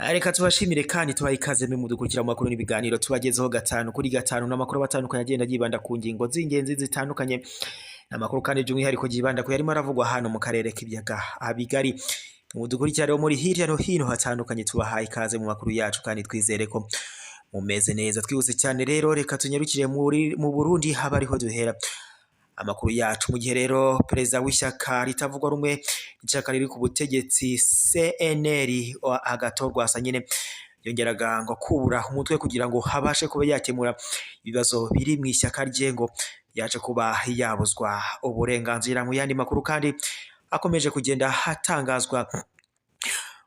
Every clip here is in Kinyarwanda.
Reka tubashimire kandi tubaha ikaze mu dukurikira mu makuru n'ibiganiro tubagezeho gatanu kuri gatanu n'amakuru batandukanye agenda yibanda ku ngingo z'ingenzi zitandukanye. Amakuru kandi by'umwihariko yibanda ku yarimo aravugwa hano mu karere k'ibiyaga bigari. Mu dukurikira rero muri hirya no hino hatandukanye tubahaye ikaze mu makuru yacu kandi twizere ko mumeze neza. Twihuse cyane rero reka tunyarukire mu Burundi haba ariho duhera amakuru yacu mu gihe rero perezida w'ishyaka ritavugwa rumwe ishyaka riri ku butegetsi CNL agatorwa asa nyine yongeraga ngo kubura umutwe kugira ngo habashe kuba yakemura ibibazo biri mu ishyaka rye ngo yaje kuba yabuzwa uburenganzira. Mu yandi makuru kandi akomeje kugenda hatangazwa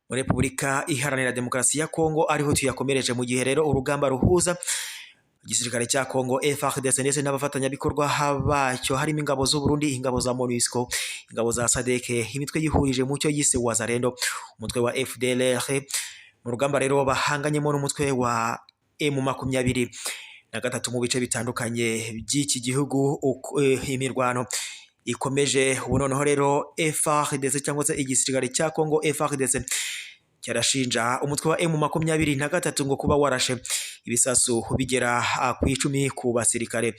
muri Repubulika Iharanira Demokarasi ya Kongo ariho tuyakomereje mu gihe rero urugamba ruhuza igisirikare cya Kongo FARDC ndetse n'abafatanyabikorwa bacyo harimo ingabo z'u Burundi, ingabo za MONUSCO, ingabo za SADC, imitwe yihurije mu cyo yise Wazalendo, umutwe wa FDLR mu rugamba rero bahanganyemo n'umutwe wa M23 mu bice bitandukanye by'iki gihugu. Imirwano ikomeje ubu noneho rero FARDC cyangwa se igisirikare cya Kongo FARDC cyarashinja umutwe wa M23 ngo kuba warashe ibisasu bigera ku 10 ku basirikare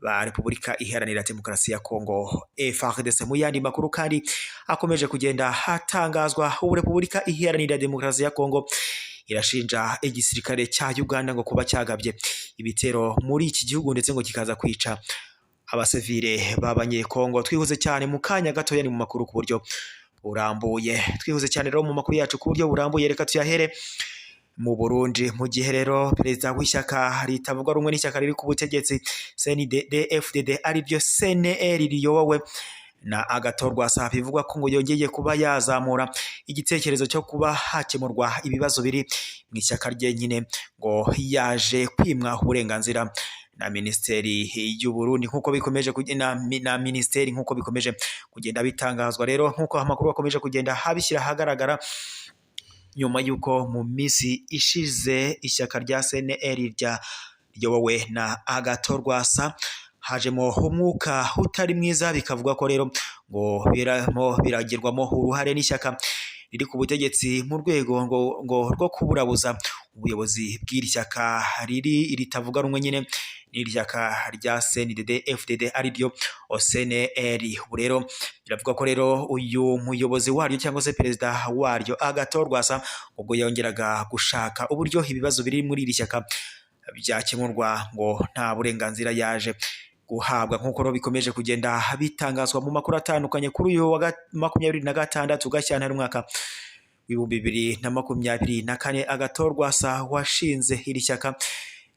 ba Repubulika Iharanira Demokarasi ya Kongo FARDC. Mu yandi makuru kandi akomeje kugenda hatangazwa ubu Repubulika Iharanira Demokarasi ya Kongo irashinja igisirikare cya Uganda ngo kuba cyagabye ibitero muri iki gihugu ndetse ngo kikaza kwica abasivile b'abanyekongo. Twihuze cyane mu kanya gato yani mu makuru ku buryo urambuye. Twihuze cyane rero mu makuru yacu ku buryo burambuye, reka tuyahere mu Burundi mu gihe rero perezida w'ishyaka ritavuga rumwe n'ishyaka riri ku butegetsi CNDD-FDD aribyo CNL riyobowe na agatorwa asa bivugwa ko ngo yongeye kuba yazamura igitekerezo cyo kuba hakemurwa ibibazo biri mu ishyaka rye nyine ngo yaje kwimwa uburenganzira na ministeri y'u Burundi nkuko bikomeje kugenda na ministeri nkuko bikomeje kugenda bitangazwa rero nkuko amakuru akomeje kugenda habishyira hagaragara nyuma yuko mu misi ishize ishyaka rya CNL ryobowe na agatorwa asa hajemo umwuka utari mwiza, bikavuga ko rero ngo biragirwamo uruhare n'ishyaka riri ku butegetsi mu rwego ngo rwo kuburabuza ubuyobozi bw'iri shyaka ritavuga rumwe nyine n'ishyaka rya CNDD-FDD ariryo CNL. Ubu rero biravuga ko rero uyu muyobozi waryo cyangwa se perezida waryo agatorwa asa ubwo yongeraga gushaka uburyo ibibazo biri muri iri shyaka byakemurwa ngo nta burenganzira yaje guhabwa nkuko bikomeje kugenda bitangazwa mu makuru atandukanye. Kuri uyu wa 26 Gashyantare umwaka w'2024 agatorwa asa washinze iri shyaka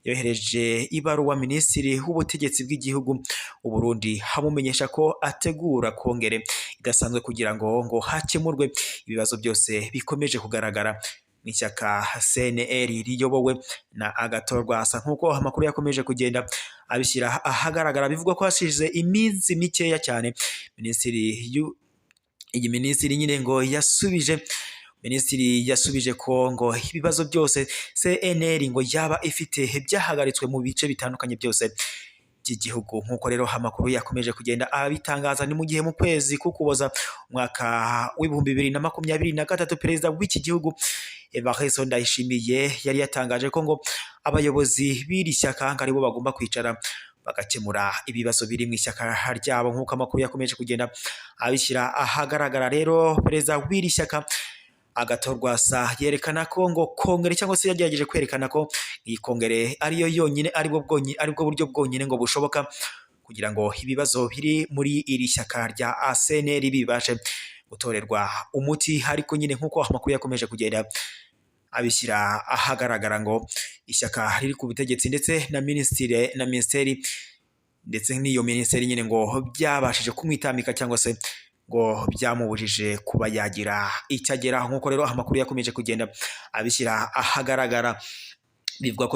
yohereje ibaruwa minisitiri w'ubutegetsi bw'igihugu u Burundi hamumenyesha ko ategura kongere idasanzwe kugira ngo hakemurwe ibibazo byose bikomeje kugaragara n'ishyaka CNL riyobowe na agatorwa asa nkuko amakuru yakomeje kugenda abishyira ahagaragara. Bivugwa ko hashize iminsi mikeya cyane minisitiri nyine ngo yasubije ko ngo ibibazo byose CNL ngo yaba ifite byahagaritswe mu bice bitandukanye byose by'igihugu nkuko rero amakuru yakomeje kugenda abitangaza. Ni mu gihe mu kwezi k'Ukuboza umwaka w'2023 perezida w'iki gihugu Evariste Ndayishimiye yari yatangaje ko ngo abayobozi b'iri shyaka aribo bagomba kwicara bagakemura ibibazo biri mu ishyaka ryabo nkuko amakuru yakomeje kugenda abishyira ahagaragara. Rero perezida w'iri shyaka agatorwa asa yerekana ko ngo kongere cyangwa se yagerageje kwerekana ko iyi kongere ariyo yonyine aribwo buryo bwonyine ngo bushoboka kugira ngo ibibazo biri muri iri shyaka rya CNL bibashe gutorerwa umuti. Ariko nyine nkuko amakuru yakomeje kugenda abishyira ahagaragara ngo ishyaka riri ku butegetsi ndetse na ministeri ndetse n'iyo ministeri nyine ngo byabashije kumwitamika cyangwa se ngo byamubujije kuba yagira icyageraho nkuko rero amakuru yakomeje kugenda abishyira ahagaragara. Bivugwa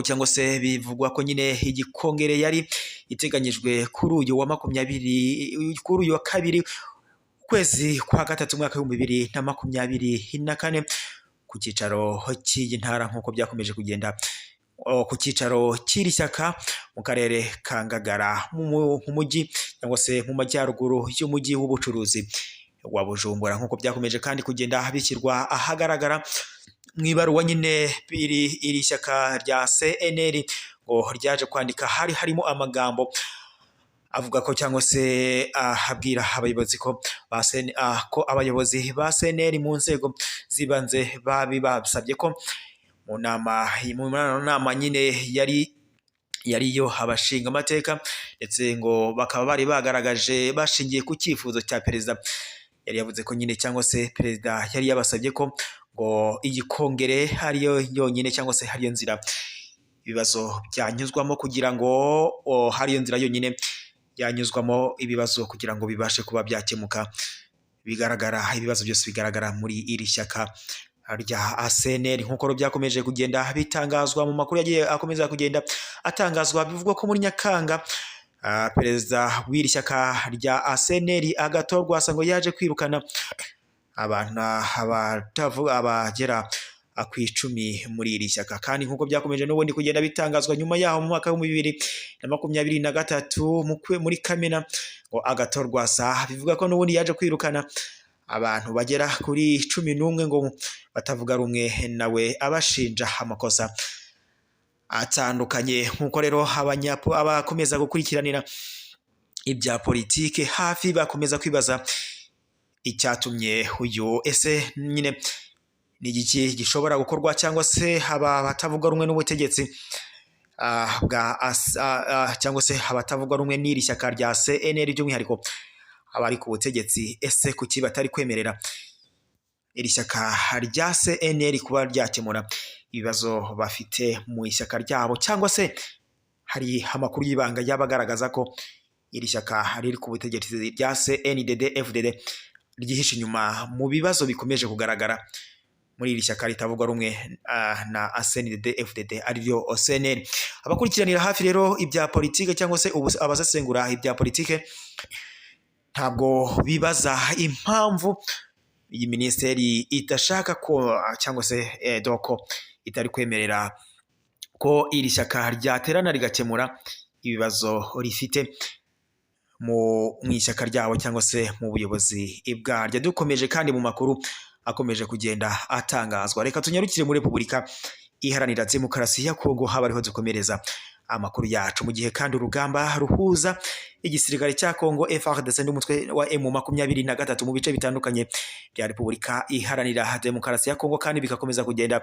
ko nyine igikongere yari iteganyijwe kuri uyu wa 2 kwezi kwa gatatu umwaka w'2024 ku cyicaro cy'iyi ntara nkuko byakomeje kugenda ku cyicaro cy'iri shyaka mu karere ka Ngagara mu mujyi cyangwa se mu majyaruguru y'umujyi w'ubucuruzi wa Bujumbura nkuko byakomeje kandi kugenda bishyirwa ahagaragara. mwibaruwa nyine iri shyaka rya CNL ngo ryaje kwandika harimo amagambo avuga ko cyangwa se habwira abayobozi ko ko abayobozi ba CNL mu nzego zibanze babasabye ko mu nama nyine yariyo abashinga amateka ndetse ngo bakaba bari bagaragaje bashingiye ku cyifuzo cya perezida yari yavuze ko nyine cyangwa se perezida yari yabasabye ko ngo iyi kongere hariyo yonyine cyangwa se hariyo nzira ibibazo byanyuzwamo kugira ngo hariyo nzira yonyine yanyuzwamo ibibazo kugira ngo bibashe kuba byakemuka. Ibibazo byose bigaragara muri iri shyaka rya CNL nk'uko byakomeje kugenda bitangazwa mu makuru yagiye akomeza kugenda atangazwa. Bivugwa ko muri Nyakanga perezida w'iri shyaka rya CNL Agathon Rwasa ngo yaje kwirukana abantu abagera ku 10 muri iri shyaka, kandi nk'uko byakomeje n'ubundi kugenda bitangazwa nyuma yaho mu mwaka wa 2023 muri Kamena ngo Agathon Rwasa bivuga ko n'ubundi yaje kwirukana abantu bagera kuri 11 ngo batavuga rumwe nawe abashinja amakosa atandukanye. Nk'uko rero abakomeza gukurikiranira ibya politike hafi bakomeza kwibaza icyatumye uyu ese nyine ni igiki gishobora gukorwa cyangwa se batavuga rumwe n'ubutegetsi cyangwa se abatavuga rumwe n'iri shyaka rya CNL by'umwihariko abari ku butegetsi, ese kuki batari kwemerera iri shyaka rya CNL kuba ryakemura ibibazo bafite mu ishyaka ryabo, cyangwa se hari amakuru y'ibanga yabagaragaza ko iri shyaka riri ku butegetsi rya CNDD-FDD ryihishe inyuma mu bibazo bikomeje kugaragara muri iri shyaka ritavugwa rumwe na CNDD-FDD ariryo CNL. Abakurikiranira hafi rero ibya politike cyangwa se abasesengura ibya politike ntabwo bibaza impamvu iyi minisiteri idashaka ko cyangwa se doko itari kwemerera ko iri shyaka ryaterana rigakemura ibibazo rifite mu ishyaka ryabo cyangwa se mu buyobozi bwaryo. Dukomeje kandi mu makuru akomeje kugenda atangazwa, reka tunyarukire muri Repubulika Iharanira Demokarasi ya Kongo, haba ariho dukomereza amakuru yacu, mu gihe kandi urugamba ruhuza igisirikare cya Kongo FARDC n'umutwe wa M23 mu bice bitandukanye bya Repubulika Iharanira Demokarasi ya Kongo kandi bikakomeza kugenda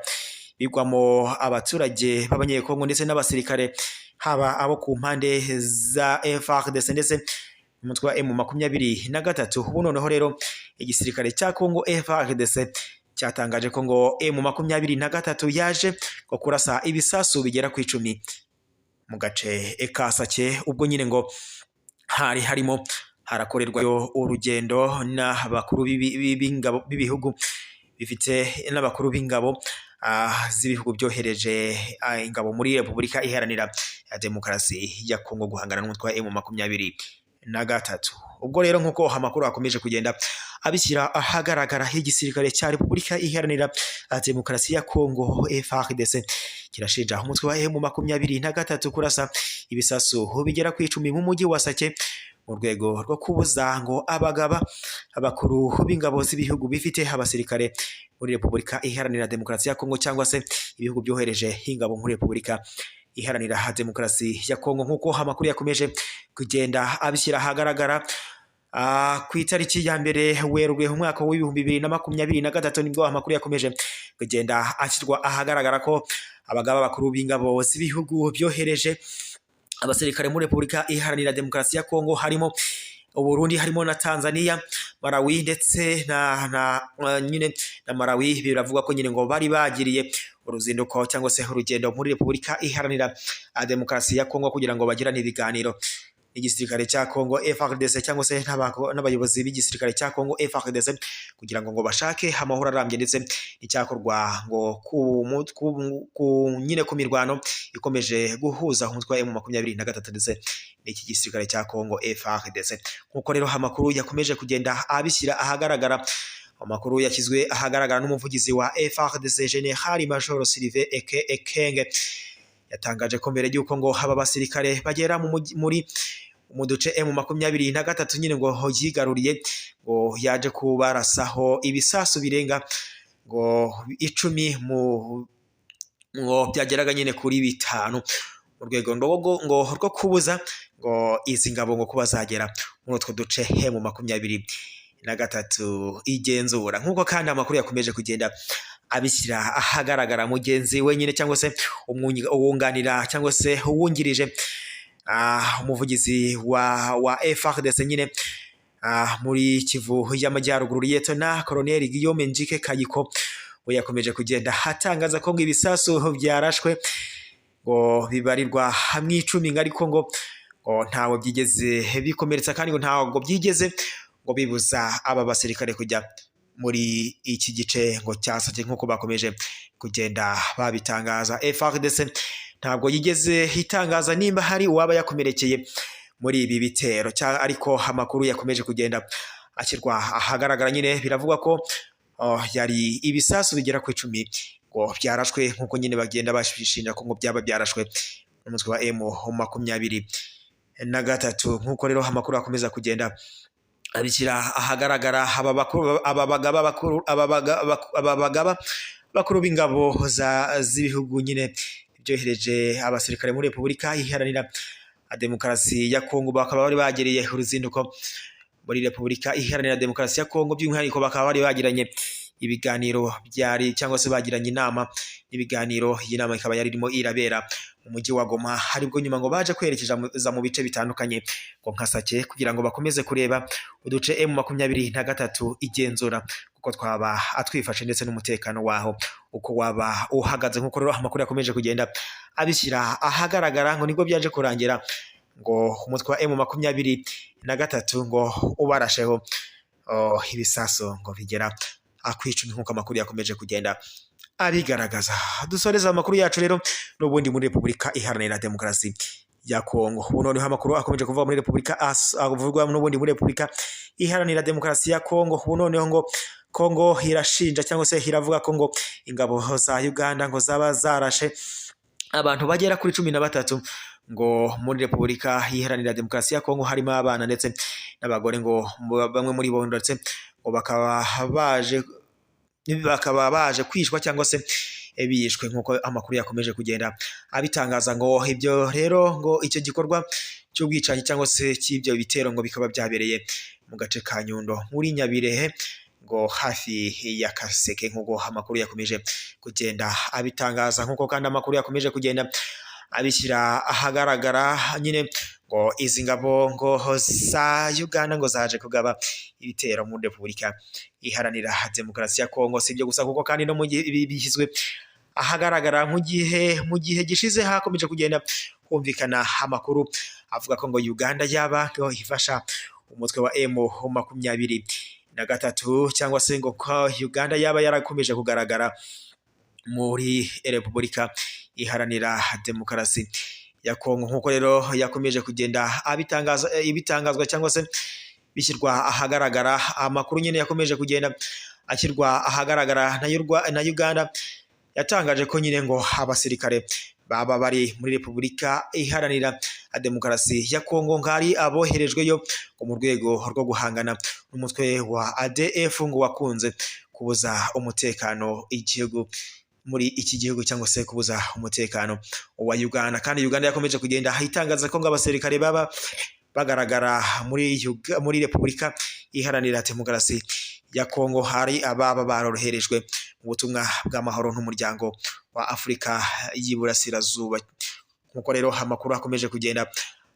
bigwamo abaturage b'abanyekongo ndetse n'abasirikare haba abo ku mpande za FARDC ndetse umutwe wa M23. Ubu noneho rero igisirikare cya Kongo FARDC cyatangaje ko ngo M23 yaje ko kurasa ibisasu bigera ku 10 mu gace ka Sake, ubwo nyine ngo harimo harakorerwayo urugendo n'abakuru b'ibihugu bifite n'abakuru b'ingabo z'ibihugu byohereje ingabo muri Repubulika Iharanira Demokarasi ya Kongo guhangana n'umutwe wa M23. Ubwo rero nk'uko amakuru akomeje kugenda abishyira ahagaragara, igisirikare cya Repubulika Iharanira Demokarasi ya Kongo FARDC kirashinja umutwe wa M23 kurasa ibisasu bigera ku 10 mu mujyi wa Sake mu rwego rwo kubuza ngo abakuru b'ingabo z'ibihugu bifite abasirikare muri Repubulika Iharanira Demokarasi ya Kongo cyangwa se ibihugu byohereje ingabo muri Repubulika Iharanira Demokarasi ya Kongo. Nk'uko amakuru yakomeje kugenda abishyira ahagaragara ku itariki ya mbere Werurwe mu mwaka wa 2023 nibwo amakuru yakomeje kugenda ashyirwa ahagaragara ko abagaba bakuru b'ingabo z'ibihugu byohereje abasirikare muri Repubulika Iharanira Demokarasi ya Kongo harimo Burundi, harimo na Tanzania, Malawi ndetse na Malawi. Biravuga ko nyine ngo bari bagiriye uruzinduko cyangwa se urugendo muri Repubulika Iharanira Demokarasi ya Kongo kugira ngo bagirane ibiganiro igisirikare cya Kongo FARDC cyangwa se n'abayobozi b'igisirikare cya Kongo FARDC kugira ngo bashake amahoro arambye ndetse n'icyakorwa ngo nyine ku mirwano ikomeje guhuza umutwe wa M23 ndetse n'iki gisirikare cya Kongo FARDC. Nk'uko rero amakuru yakomeje kugenda abishyira ahagaragara, amakuru yashyizwe ahagaragara n'umuvugizi wa FARDC General Major Sylvain Ekenge yatangaje ko mbere y'uko ngo haba basirikare bagera mu duce M23 nyine ngo yigaruriye ngo yaje kubarasaho ibisasu birenga ngo 10 ngo byageraga nyine kuri 5 mu rwego ngo rwo kubuza ngo izi ngabo ngo kuba zagera muri utwo duce mu 23 igenzura. Nk'uko kandi amakuru yakomeje kugenda abishyira ahagaragara, mugenzi wenyine cyangwa se uwunganira cyangwa se uwungirije umuvugizi wa FARDC nyine muri Kivu y'Amajyaruguru, Lieutenant Colonel Guillaume Njike Kayiko, we yakomeje kugenda hatangaza ko ngo ibisasu byarashwe ngo bibarirwa hamwe 10 ariko ngo ntawe byigeze bikomeretsa kandi ngo ntago byigeze ngo bibuza aba basirikare kujya muri iki gice ngo cyasate. Nk'uko bakomeje kugenda babitangaza, FARDC ntabwo yigeze hitangaza nimba hari uwaba yakomerekeye muri ibi bitero ariko amakuru yakomeje kugenda ashyirwa ahagaragara. Nyine biravugwa ko yari ibisasu bigera ku 10 ngo byarashwe, nk'uko nyine bagenda bashinja ko ngo byaba byarashwe n'umutwe wa M23. Nk'uko rero amakuru akomeza kugenda abishyira ahagaragara, ababagaba bakuru b'ingabo z'ibihugu nyine byohereje abasirikare muri Repubulika Iharanira Demokarasi ya Kongo bakaba bari bagereye uruzinduko muri Repubulika Iharanira Demokarasi ya Kongo, by'umwihariko bakaba bari bagiranye ibiganiro byari cyangwa se bagiranye inama n'ibiganiro. Iyi nama ikaba yari irimo irabera mu mujyi wa Goma, haribwo nyuma ngo baje kwerekeza mu bice bitandukanye ngo nka Sake kugira ngo bakomeze kureba uduce M23 igenzura kuko twaba atwifashe ndetse n'umutekano waho uko waba uhagaze. Nk'uko rero amakuru yakomeje kugenda abishyira ahagaragara, ngo nibwo byaje kurangira ngo umutwe wa M23 ngo ubarasheho ibisaso ngo bigera akwicumi, nk'uko amakuru yakomeje kugenda abigaragaza. Dusoreza amakuru yacu rero n'ubundi muri Repubulika Iharanira Demokarasi ya Kongo. Ubu noneho amakuru akomeje kuvuga muri Repubulika avugwa n'ubundi muri Repubulika Iharanira Demokarasi ya Kongo. Ubu noneho ngo Kongo irashinja cyangwa se iravuga ko ngo ingabo za Uganda ngo zaba zarashe abantu bagera kuri 13 ngo muri Repubulika Iharanira Demokarasi ya Kongo, harimo abana ndetse n'abagore, ngo bamwe muri bo ndetse ngo bakaba baje kwishwa cyangwa se bishwe, nk'uko amakuru yakomeje kugenda abitangaza. Ngo ibyo rero ngo icyo gikorwa cy'ubwicanyi cyangwa se cy'ibyo bitero ngo bikaba byabereye mu gace ka Nyundo muri Nyabirehe ngo hafi ya Kaseke, nk'uko amakuru yakomeje kugenda abitangaza. Nk'uko kandi amakuru yakomeje kugenda abishyira ahagaragara, nyine ngo izi ngabo ngo za Uganda ngo zaje kugaba ibitero muri Repubulika Iharanira Demokarasi ya Kongo. Si ibyo gusa kuko kandi no mu gihe bishyizwe ahagaragara mu gihe gishize hakomeje kugenda humvikana amakuru avuga ko ngo Uganda yaba ngo ifasha umutwe wa M23 cyangwa se ngo Uganda yaba yarakomeje kugaragara muri Repubulika Iharanira Demokarasi ya Kongo. Nk'uko rero yakomeje kugenda ibitangazwa cyangwa se bishyirwa ahagaragara, amakuru nyine yakomeje kugenda ashyirwa ahagaragara na Uganda yatangaje ko nyine ngo abasirikare baba bari muri Repubulika Iharanira Demokarasi ya Kongo ngari aboherejweyo mu rwego rwo guhangana n'umutwe wa ADF ngo wakunze kubuza umutekano igihugu muri iki gihugu cyangwa se kubuza umutekano wa Uganda. Kandi Uganda yakomeje kugenda itangaza ko ngo abasirikare baba bagaragara muri Repubulika Iharanira Demokarasi ya Kongo hari ababa baroroherejwe mu butumwa bw'amahoro n'umuryango wa Afurika y'Iburasirazuba. Nk'uko rero amakuru akomeje kugenda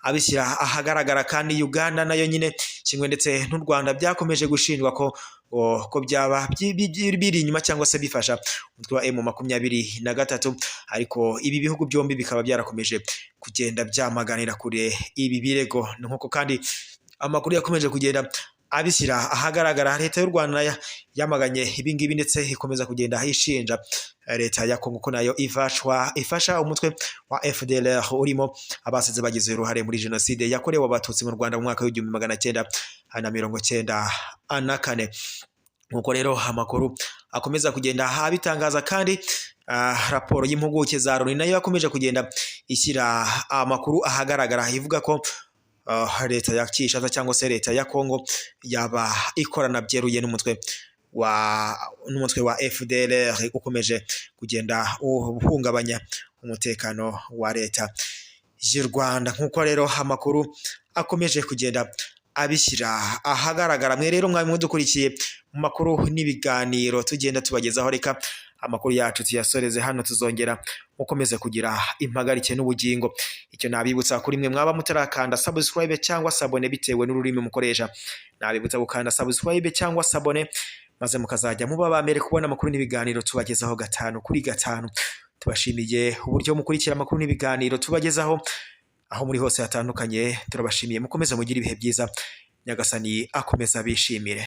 abishyira ahagaragara, kandi Uganda nayo nyine kimwe ndetse n'u Rwanda byakomeje gushinjwa ko byaba biri inyuma cyangwa se bifasha umutwe wa M23, ariko ibi bihugu byombi bikaba byarakomeje kugenda byamaganira kure ibi birego. Nk'uko kandi amakuru yakomeje kugenda abishyira ahagaragara, leta y'u Rwanda yamaganye ibingibi ndetse ikomeza kugenda ishinja leta ya Kongo ko nayo ifasha umutwe wa FDLR urimo abasize bagize uruhare muri jenoside yakorewe abatutsi mu Rwanda mu mwaka w'1994. Nk'uko rero amakuru akomeza kugenda abitangaza, kandi raporo y'impuguke za Loni nayo yakomeje kugenda ishyira amakuru ahagaragara ivuga ko leta ya Kinshasa cyangwa se leta ya Kongo yaba ikorana byeruye n'umutwe n'umutwe wa FDLR ukomeje kugenda uhungabanya umutekano wa leta y'u Rwanda. Nk'uko rero amakuru akomeje kugenda abishyira ahagaragara, mwe rero mwari mudukurikiye mu makuru n'ibiganiro tugenda tubagezaho. Reka amakuru yacu tuyasoreze hano, tuzongera mukomeze kugira impagarike n'ubugingo. Icyo nabibutsa kuri mwe mwaba mutarakanda subscribe cyangwa sabone bitewe n'ururimi mukoresha, nabibutsa gukanda subscribe cyangwa sabone maze mukazajya muba bamere kubona amakuru n'ibiganiro tubagezaho 5 kuri 5. Tubashimiye uburyo mukurikira amakuru n'ibiganiro tubagezaho aho muri hose hatandukanye. Turabashimiye, mukomeze mugira ibihe byiza, Nyagasani akomeza bishimire.